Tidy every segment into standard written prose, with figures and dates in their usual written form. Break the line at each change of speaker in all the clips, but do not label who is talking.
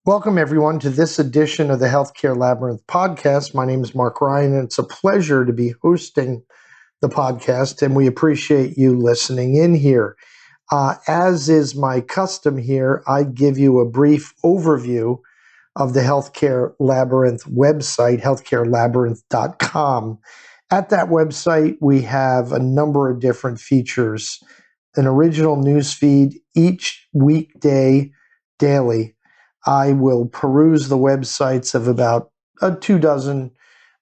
Welcome, everyone, to this edition of the Healthcare Labyrinth Podcast. My name is Marc Ryan, and it's a pleasure to be hosting the podcast, and we appreciate you listening in here. As is my custom here, I give you a brief overview of the Healthcare Labyrinth website, healthcarelabyrinth.com. At that website, we have a number of different features, an original news feed each weekday, daily. I will peruse the websites of about 24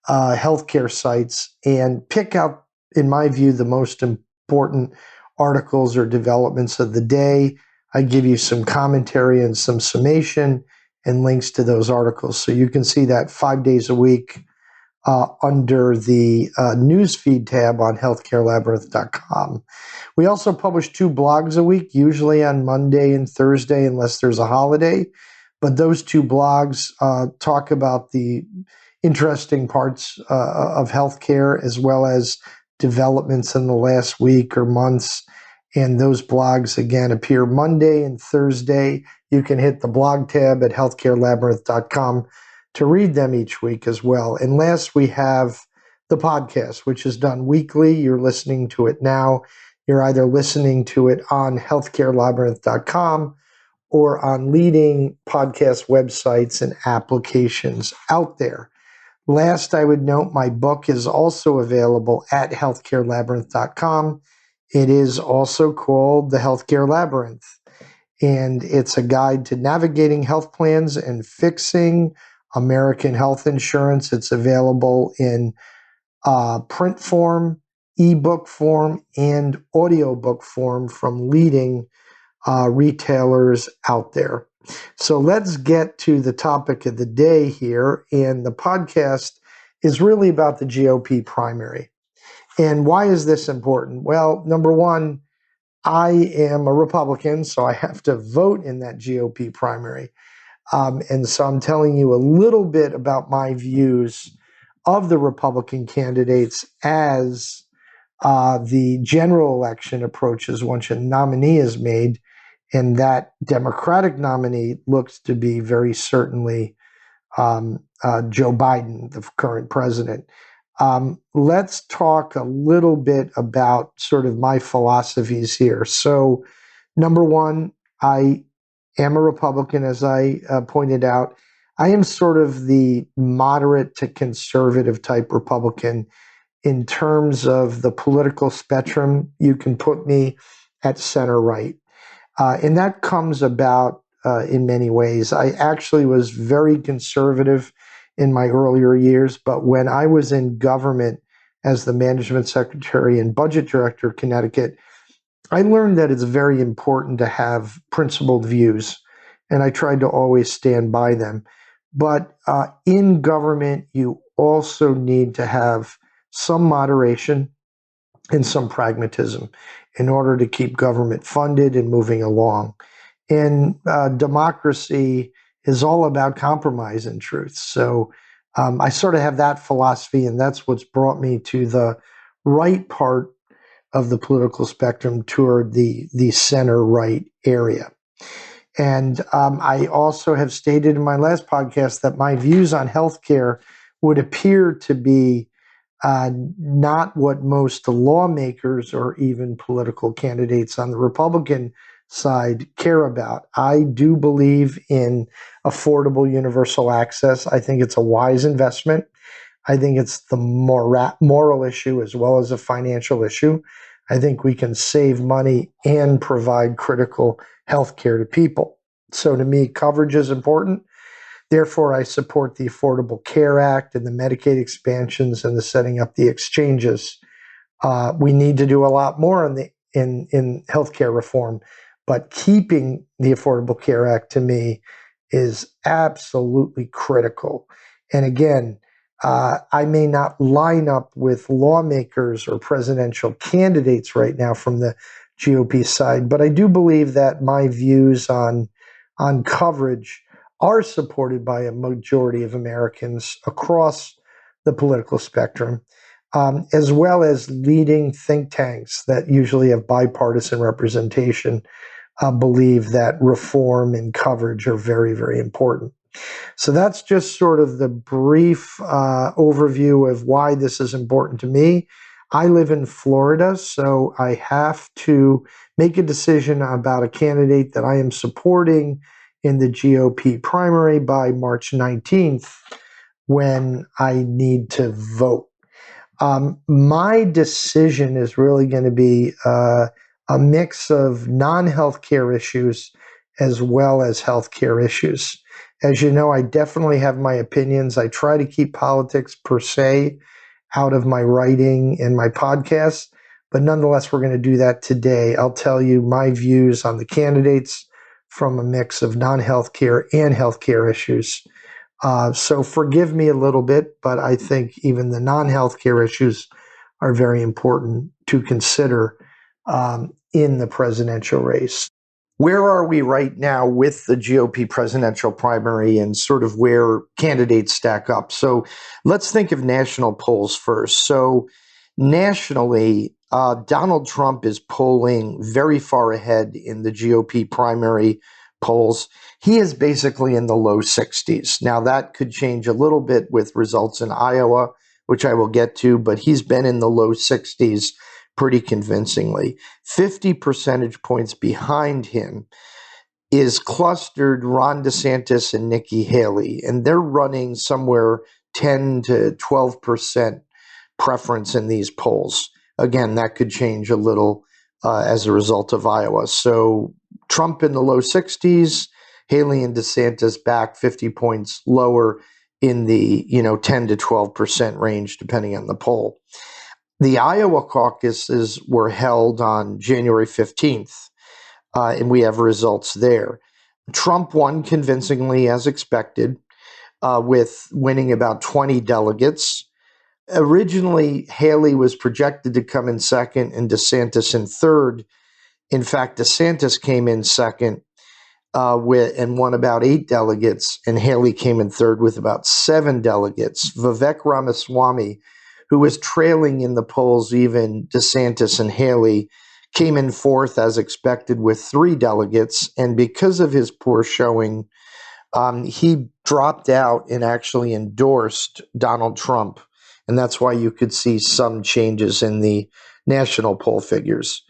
healthcare sites and pick out, in my view, the most important articles or developments of the day. I give you some commentary and some summation and links to those articles. So you can see that 5 days a week under the newsfeed tab on healthcarelabyrinth.com. We also publish 2 blogs a week, usually on Monday and Thursday, unless there's a holiday. But those 2 blogs talk about the interesting parts of healthcare as well as developments in the last week or months. And those blogs, again, appear Monday and Thursday. You can hit the blog tab at healthcarelabyrinth.com to read them each week as well. And last, we have the podcast, which is done weekly. You're listening to it now. You're either listening to it on healthcarelabyrinth.com or on leading podcast websites and applications out there. Last, I would note my book is also available at healthcarelabyrinth.com. It is also called The Healthcare Labyrinth, and it's a guide to navigating health plans and fixing American health insurance. It's available in print form, ebook form, and audiobook form from leading retailers out there. So let's get to the topic of the day here. And the podcast is really about the GOP primary. And why is this important? Well, number one, I am a Republican, so I have to vote in that GOP primary. And so I'm telling you a little bit about my views of the Republican candidates as the general election approaches once a nominee is made. And that Democratic nominee looks to be very certainly Joe Biden, the current president. Let's talk a little bit about sort of my philosophies here. So, number one, I am a Republican, as I pointed out. I am sort of the moderate to conservative type Republican in terms of the political spectrum. You can put me at center right. And that comes about in many ways. I actually was very conservative in my earlier years, but when I was in government as the management secretary and budget director of Connecticut, I learned that it's very important to have principled views, and I tried to always stand by them. But in government, you also need to have some moderation and some pragmatism in order to keep government funded and moving along. And democracy is all about compromise and truth. So I sort of have that philosophy, and that's what's brought me to the right part of the political spectrum toward the center-right area. And I also have stated in my last podcast that my views on healthcare would appear to be not what most lawmakers or even political candidates on the Republican side care about. I do believe in affordable universal access. I think it's a wise investment. I think it's the moral issue as well as a financial issue. I think we can save money and provide critical health care to people. So to me, coverage is important. Therefore, I support the Affordable Care Act and the Medicaid expansions and the setting up the exchanges. We need to do a lot more in healthcare reform, but keeping the Affordable Care Act to me is absolutely critical. And again, I may not line up with lawmakers or presidential candidates right now from the GOP side, but I do believe that my views on coverage are supported by a majority of Americans across the political spectrum, as well as leading think tanks that usually have bipartisan representation believe that reform and coverage are very, very important. So that's just sort of the brief overview of why this is important to me. I live in Florida, so I have to make a decision about a candidate that I am supporting in the GOP primary by March 19th when I need to vote. My decision is really going to be a mix of non-healthcare issues as well as healthcare issues. As you know, I definitely have my opinions. I try to keep politics per se out of my writing and my podcast, but nonetheless, we're going to do that today. I'll tell you my views on the candidates from a mix of non-healthcare and healthcare issues. So forgive me a little bit, but I think even the non-healthcare issues are very important to consider in the presidential race. Where are we right now with the GOP presidential primary and sort of where candidates stack up? So let's think of national polls first. So nationally, Donald Trump is polling very far ahead in the GOP primary polls. He is basically in the low 60s. Now, that could change a little bit with results in Iowa, which I will get to, but he's been in the low 60s pretty convincingly. 50 percentage points behind him is clustered Ron DeSantis and Nikki Haley, and they're running somewhere 10 to 12% preference in these polls. Again, that could change a little as a result of Iowa. So Trump in the low 60s, Haley and DeSantis back 50 points lower in the 10 to 12% range, depending on the poll. The Iowa caucuses were held on January 15th, and we have results there. Trump won convincingly as expected, with winning about 20 delegates. Originally, Haley was projected to come in second and DeSantis in third. In fact, DeSantis came in second and won about 8 delegates, and Haley came in third with about 7 delegates. Vivek Ramaswamy, who was trailing in the polls even DeSantis and Haley, came in fourth as expected with 3 delegates, and because of his poor showing, he dropped out and actually endorsed Donald Trump, and that's why you could see some changes in the national poll figures.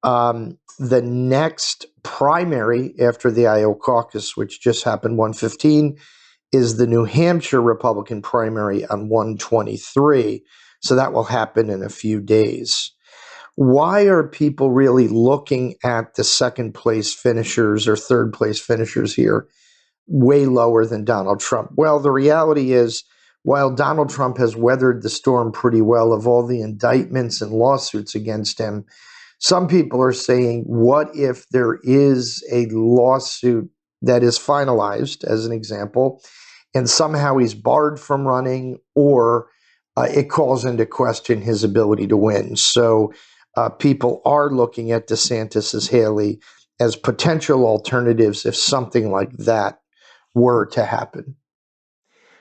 The next primary after the Iowa caucus, which just happened 115, is the New Hampshire Republican primary on 123. So that will happen in a few days. Why are people really looking at the second place finishers or third place finishers here way lower than Donald Trump? Well, the reality is, while Donald Trump has weathered the storm pretty well of all the indictments and lawsuits against him, some people are saying, what if there is a lawsuit that is finalized, as an example, and somehow he's barred from running, or it calls into question his ability to win? So people are looking at DeSantis as Haley as potential alternatives if something like that were to happen.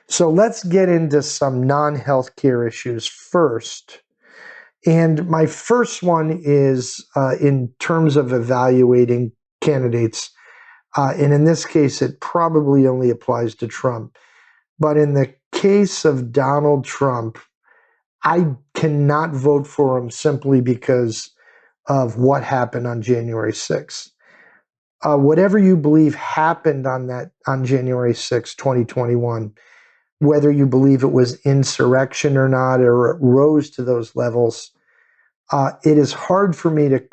So let's get into some non-healthcare issues first. And my first one is in terms of evaluating candidates. And in this case, it probably only applies to Trump. But in the case of Donald Trump, I cannot vote for him simply because of what happened on January 6th. Whatever you believe happened on January 6th, 2021, whether you believe it was insurrection or not, or it rose to those levels, it is hard for me to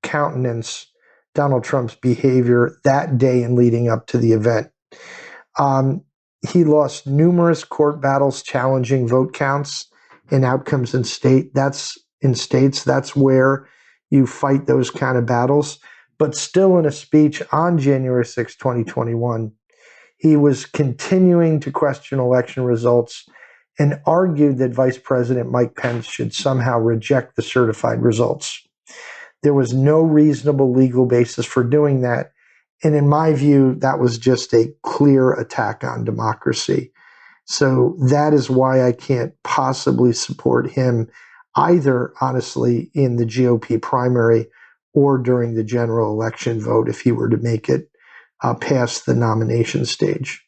countenance Donald Trump's behavior that day and leading up to the event. He lost numerous court battles challenging vote counts and outcomes in states. That's where you fight those kind of battles. But still, in a speech on January 6, 2021, he was continuing to question election results and argued that Vice President Mike Pence should somehow reject the certified results. There was no reasonable legal basis for doing that. And in my view, that was just a clear attack on democracy. So that is why I can't possibly support him either, honestly, in the GOP primary or during the general election vote if he were to make it past the nomination stage.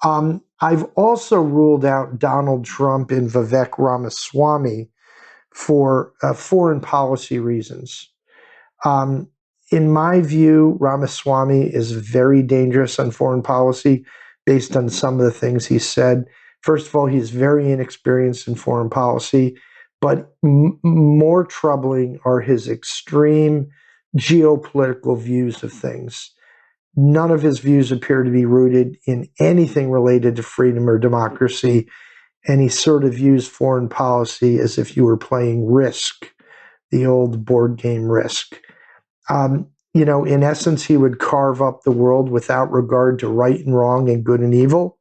I've also ruled out Donald Trump and Vivek Ramaswamy for foreign policy reasons. In my view, Ramaswamy is very dangerous on foreign policy based on some of the things he said. First of all, he's very inexperienced in foreign policy, but more troubling are his extreme geopolitical views of things. None of his views appear to be rooted in anything related to freedom or democracy, and he sort of views foreign policy as if you were playing Risk, the old board game Risk. In essence, he would carve up the world without regard to right and wrong and good and evil.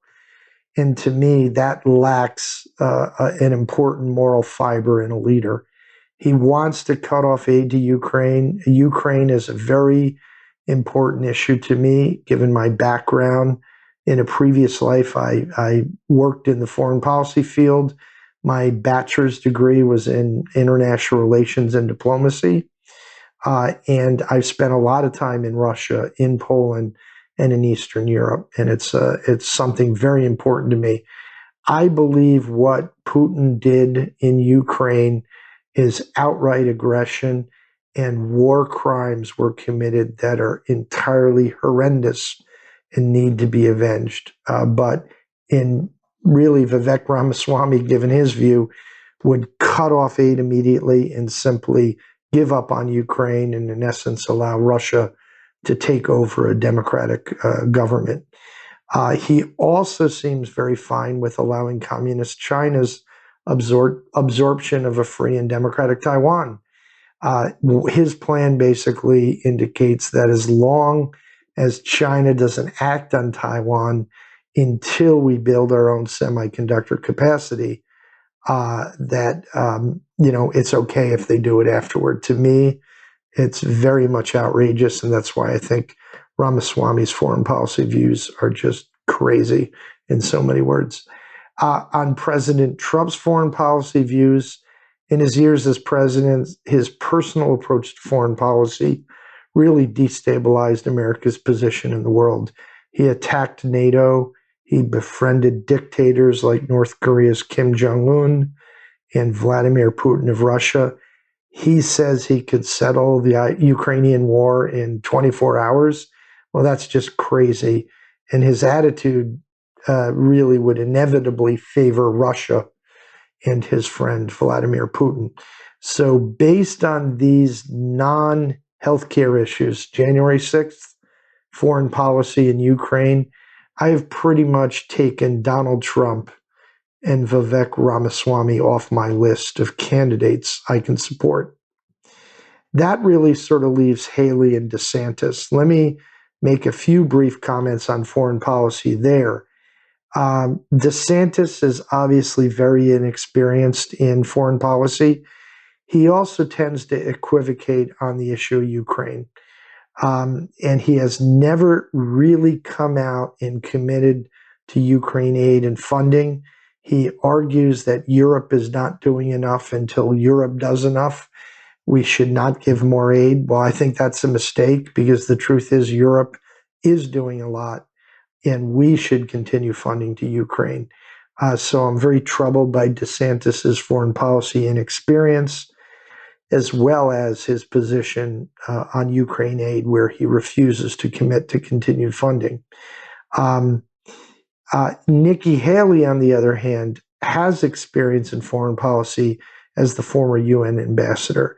And to me, that lacks an important moral fiber in a leader. He wants to cut off aid to Ukraine. Ukraine is a very important issue to me, given my background. In a previous life, I worked in the foreign policy field. My bachelor's degree was in international relations and diplomacy. And I've spent a lot of time in Russia, in Poland, and in Eastern Europe. And it's something very important to me. I believe what Putin did in Ukraine is outright aggression, and war crimes were committed that are entirely horrendous and need to be avenged. But in really, Vivek Ramaswamy, given his view, would cut off aid immediately and simply give up on Ukraine and, in essence, allow Russia to take over a democratic government. He also seems very fine with allowing communist China's absorption of a free and democratic Taiwan. His plan basically indicates that as long as China doesn't act on Taiwan until we build our own semiconductor capacity, it's okay if they do it afterward. To me, it's very much outrageous, and that's why I think Ramaswamy's foreign policy views are just crazy in so many words. On President Trump's foreign policy views, in his years as president, his personal approach to foreign policy really destabilized America's position in the world. He attacked NATO. He befriended dictators like North Korea's Kim Jong-un and Vladimir Putin of Russia. He says he could settle the Ukrainian war in 24 hours. Well, that's just crazy. And his attitude really would inevitably favor Russia and his friend Vladimir Putin. So based on these non-healthcare issues, January 6th, foreign policy in Ukraine, I have pretty much taken Donald Trump and Vivek Ramaswamy off my list of candidates I can support. That really sort of leaves Haley and DeSantis. Let me make a few brief comments on foreign policy there. DeSantis is obviously very inexperienced in foreign policy. He also tends to equivocate on the issue of Ukraine. And he has never really come out and committed to Ukraine aid and funding. He argues that Europe is not doing enough until Europe does enough. We should not give more aid. Well, I think that's a mistake, because the truth is Europe is doing a lot, and we should continue funding to Ukraine. So I'm very troubled by DeSantis's foreign policy inexperience, as well as his position on Ukraine aid, where he refuses to commit to continued funding. Nikki Haley, on the other hand, has experience in foreign policy as the former UN ambassador,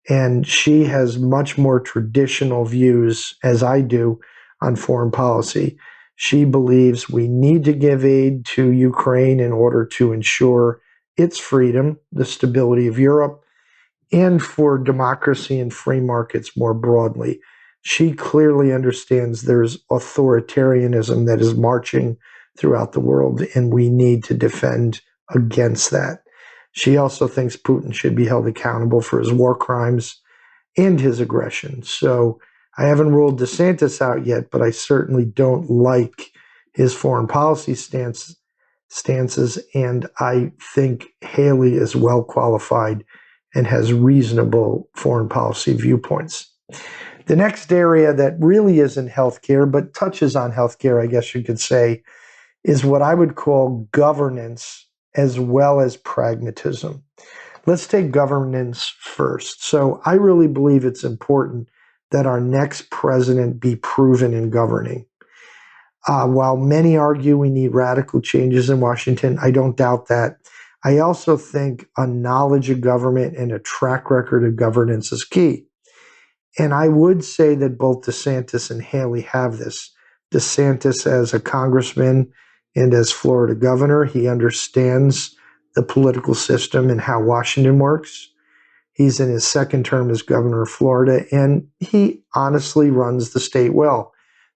and she has much more traditional views, as I do, on foreign policy. She believes we need to give aid to Ukraine in order to ensure its freedom, the stability of Europe, and for democracy and free markets more broadly. She clearly understands there's authoritarianism that is marching throughout the world, and we need to defend against that. She also thinks Putin should be held accountable for his war crimes and his aggression. So I haven't ruled DeSantis out yet, but I certainly don't like his foreign policy stances, and I think Haley is well qualified and has reasonable foreign policy viewpoints. The next area that really isn't healthcare, but touches on healthcare, I guess you could say, is what I would call governance as well as pragmatism. Let's take governance first. So I really believe it's important that our next president be proven in governing. While many argue we need radical changes in Washington, I don't doubt that. I also think a knowledge of government and a track record of governance is key. And I would say that both DeSantis and Haley have this. DeSantis, as a congressman and as Florida governor, he understands the political system and how Washington works. He's in his second term as governor of Florida, and he honestly runs the state well.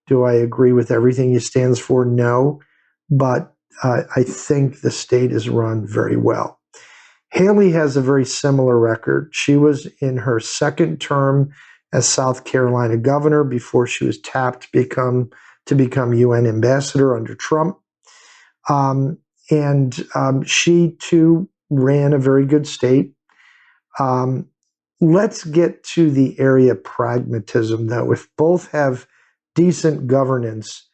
Do I agree with everything he stands for? No, but I think the state is run very well. Haley has a very similar record. She was in her second term as South Carolina governor before she was tapped to become UN ambassador under Trump. She too ran a very good state. Let's get to the area of pragmatism, though. If both have decent governance,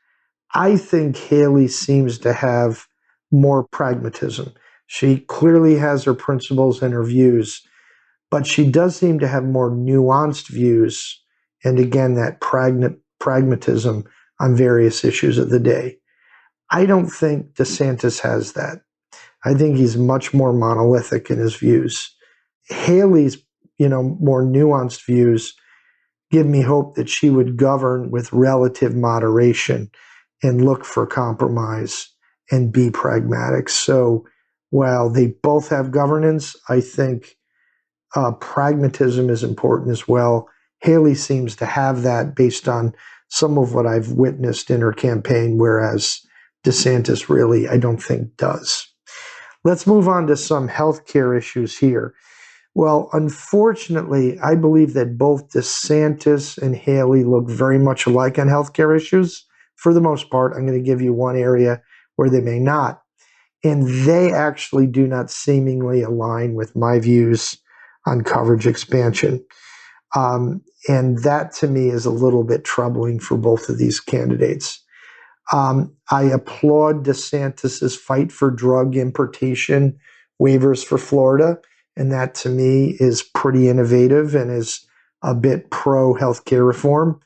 I think Haley seems to have more pragmatism. She clearly has her principles and her views, but she does seem to have more nuanced views, and again, that pragmatism on various issues of the day. I don't think DeSantis has that. I think he's much more monolithic in his views. Haley's, more nuanced views give me hope that she would govern with relative moderation and look for compromise and be pragmatic. So while they both have governance, I think pragmatism is important as well. Haley seems to have that based on some of what I've witnessed in her campaign, whereas DeSantis really, I don't think, does. Let's move on to some healthcare issues here. Well, unfortunately, I believe that both DeSantis and Haley look very much alike on healthcare issues. For the most part, I'm going to give you one area where they may not. And they actually do not seemingly align with my views on coverage expansion. And that to me is a little bit troubling for both of these candidates. I applaud DeSantis's fight for drug importation waivers for Florida, and that to me is pretty innovative and is a bit pro healthcare reform.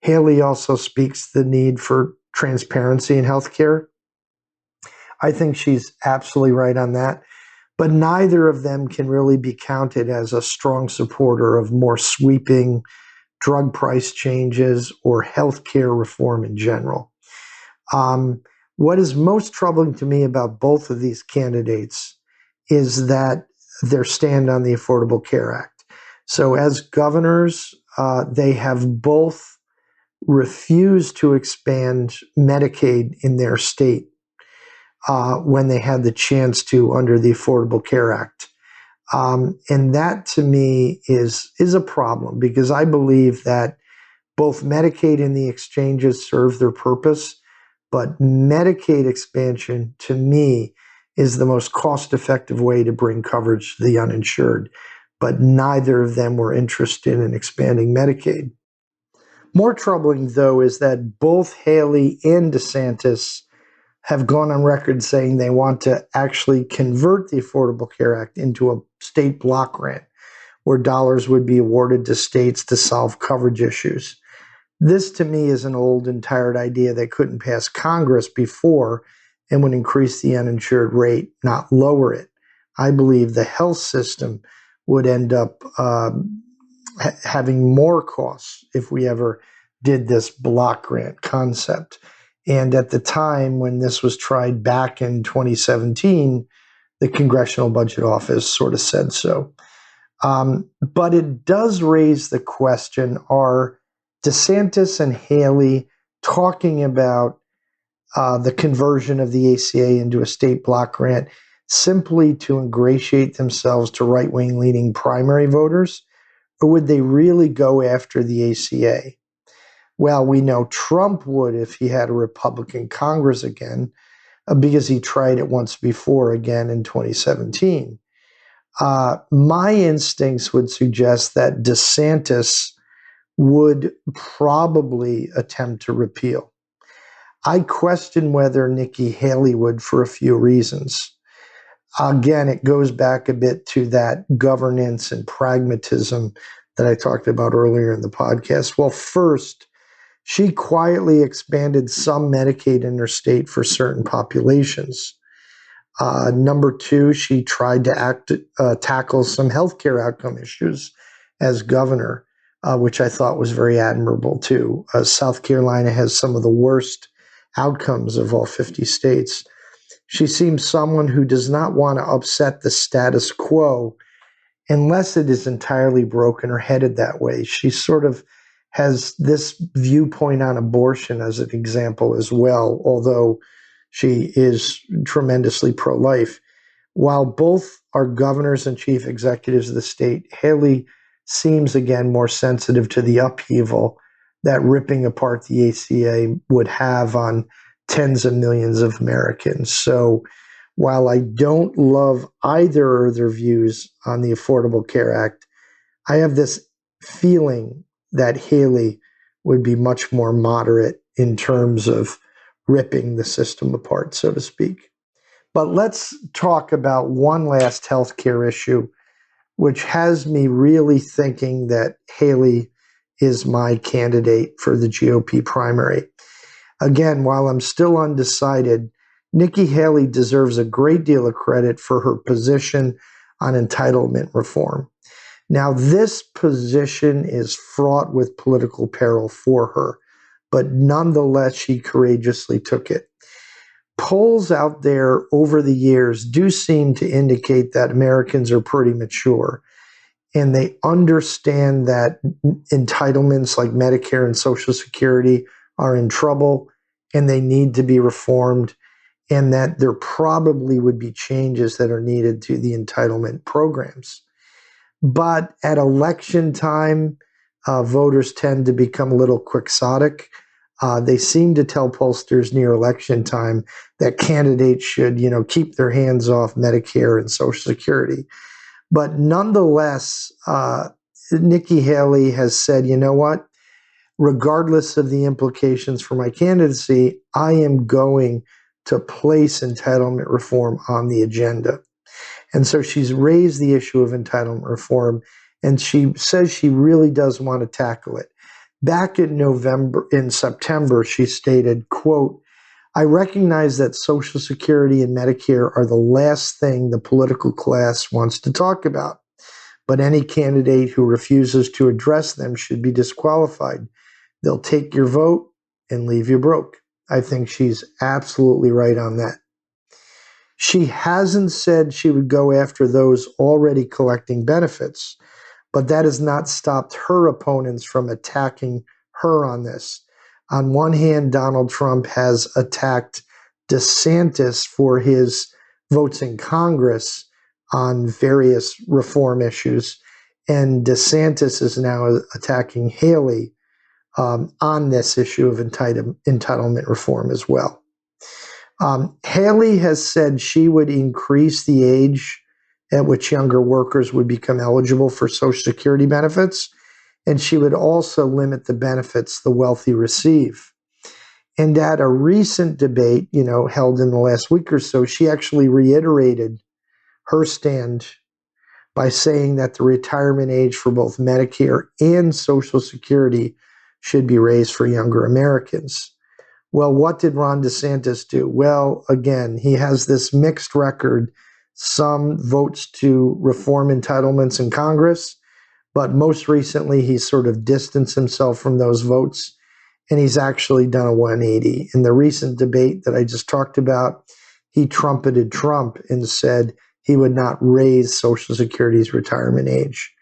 Haley also speaks the need for transparency in healthcare. I think she's absolutely right on that. But neither of them can really be counted as a strong supporter of more sweeping drug price changes or healthcare reform in general. What is most troubling to me about both of these candidates is that their stand on the Affordable Care Act. So as governors, they have both refused to expand Medicaid in their state when they had the chance to under the Affordable Care Act. And that to me is a problem, because I believe that both Medicaid and the exchanges serve their purpose, but Medicaid expansion to me is the most cost-effective way to bring coverage to the uninsured, but neither of them were interested in expanding Medicaid. More troubling, though, is that both Haley and DeSantis have gone on record saying they want to actually convert the Affordable Care Act into a state block grant, where dollars would be awarded to states to solve coverage issues. This, to me, is an old and tired idea that couldn't pass Congress before and would increase the uninsured rate, not lower it. I believe the health system would end up having more costs if we ever did this block grant concept. And at the time when this was tried back in 2017, the Congressional Budget Office sort of said so. But it does raise the question, are DeSantis and Haley talking about the conversion of the ACA into a state block grant simply to ingratiate themselves to right-wing leaning primary voters, or would they really go after the ACA? Well, we know Trump would if he had a Republican Congress again, because he tried it once before again in 2017. My instincts would suggest that DeSantis would probably attempt to repeal. I question whether Nikki Haley would for a few reasons. Again, it goes back a bit to that governance and pragmatism that I talked about earlier in the podcast. Well, first, she quietly expanded some Medicaid in her state for certain populations. Number two, she tried to tackle some healthcare outcome issues as governor, which I thought was very admirable too. South Carolina has some of the worst outcomes of all 50 states. She seems someone who does not want to upset the status quo unless it is entirely broken or headed that way. She sort of has this viewpoint on abortion as an example as well, although she is tremendously pro-life. While both are governors and chief executives of the state, Haley seems again more sensitive to the upheaval that ripping apart the ACA would have on tens of millions of Americans. So while I don't love either of their views on the Affordable Care Act, I have this feeling that Haley would be much more moderate in terms of ripping the system apart, so to speak. But let's talk about one last healthcare issue, which has me really thinking that Haley is my candidate for the GOP primary. Again, while I'm still undecided, Nikki Haley deserves a great deal of credit for her position on entitlement reform. Now, this position is fraught with political peril for her, but nonetheless, she courageously took it. Polls out there over the years do seem to indicate that Americans are pretty mature and they understand that entitlements like Medicare and Social Security are in trouble and they need to be reformed, and that there probably would be changes that are needed to the entitlement programs. But at election time, voters tend to become a little quixotic. They seem to tell pollsters near election time that candidates should, keep their hands off Medicare and Social Security. But nonetheless, Nikki Haley has said, you know what? Regardless of the implications for my candidacy, I am going to place entitlement reform on the agenda. And so she's raised the issue of entitlement reform, and she says she really does want to tackle it. Back in September, she stated, quote, "I recognize that Social Security and Medicare are the last thing the political class wants to talk about, but any candidate who refuses to address them should be disqualified. They'll take your vote and leave you broke." I think she's absolutely right on that. She hasn't said she would go after those already collecting benefits, but that has not stopped her opponents from attacking her on this. On one hand, Donald Trump has attacked DeSantis for his votes in Congress on various reform issues, and DeSantis is now attacking Haley on this issue of entitlement reform as well. Haley has said she would increase the age at which younger workers would become eligible for Social Security benefits, and she would also limit the benefits the wealthy receive. And at a recent debate, held in the last week or so, she actually reiterated her stand by saying that the retirement age for both Medicare and Social Security should be raised for younger Americans. Well, what did Ron DeSantis do? Well, again, he has this mixed record. Some votes to reform entitlements in Congress, but most recently he sort of distanced himself from those votes, and he's actually done a 180. In the recent debate that I just talked about, he trumpeted Trump and said he would not raise Social Security's retirement age.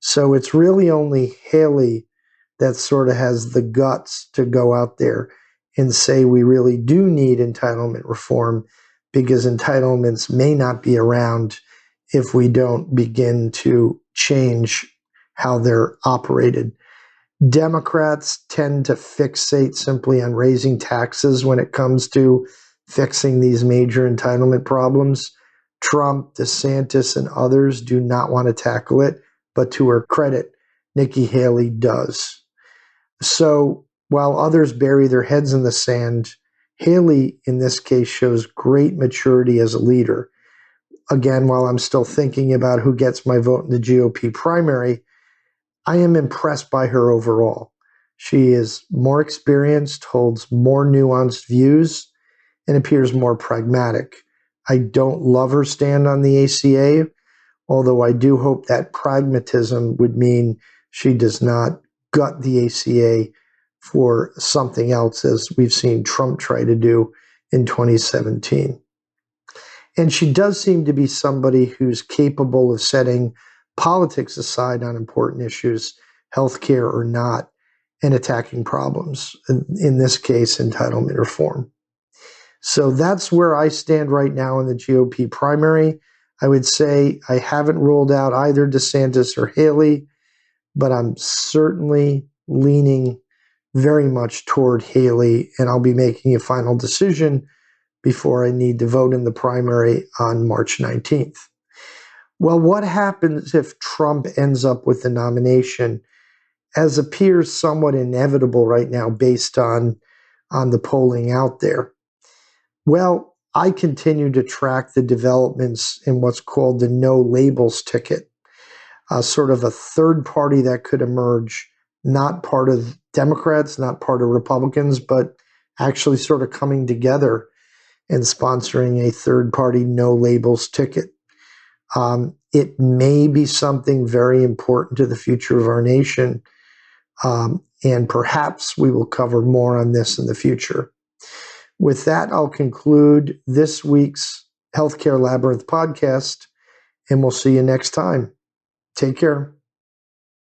So it's really only Haley that sort of has the guts to go out there and say we really do need entitlement reform, because entitlements may not be around if we don't begin to change how they're operated. Democrats tend to fixate simply on raising taxes when it comes to fixing these major entitlement problems. Trump, DeSantis, and others do not want to tackle it, but to her credit, Nikki Haley does. So while others bury their heads in the sand, Haley, in this case, shows great maturity as a leader. Again, while I'm still thinking about who gets my vote in the GOP primary, I am impressed by her overall. She is more experienced, holds more nuanced views, and appears more pragmatic. I don't love her stand on the ACA, although I do hope that pragmatism would mean she does not gut the ACA for something else, as we've seen Trump try to do in 2017. And she does seem to be somebody who's capable of setting politics aside on important issues, healthcare or not, and attacking problems, in this case, entitlement reform. So that's where I stand right now in the GOP primary. I would say I haven't ruled out either DeSantis or Haley, but I'm certainly leaning very much toward Haley, and I'll be making a final decision before I need to vote in the primary on March 19th. Well, what happens if Trump ends up with the nomination, as appears somewhat inevitable right now based on the polling out there? Well, I continue to track the developments in what's called the no labels ticket, sort of a third party that could emerge, not part of Democrats, not part of Republicans, but actually sort of coming together and sponsoring a third party no labels ticket. It may be something very important to the future of our nation, and perhaps we will cover more on this in the future. With that, I'll conclude this week's Healthcare Labyrinth podcast, and we'll see you next time. Take care.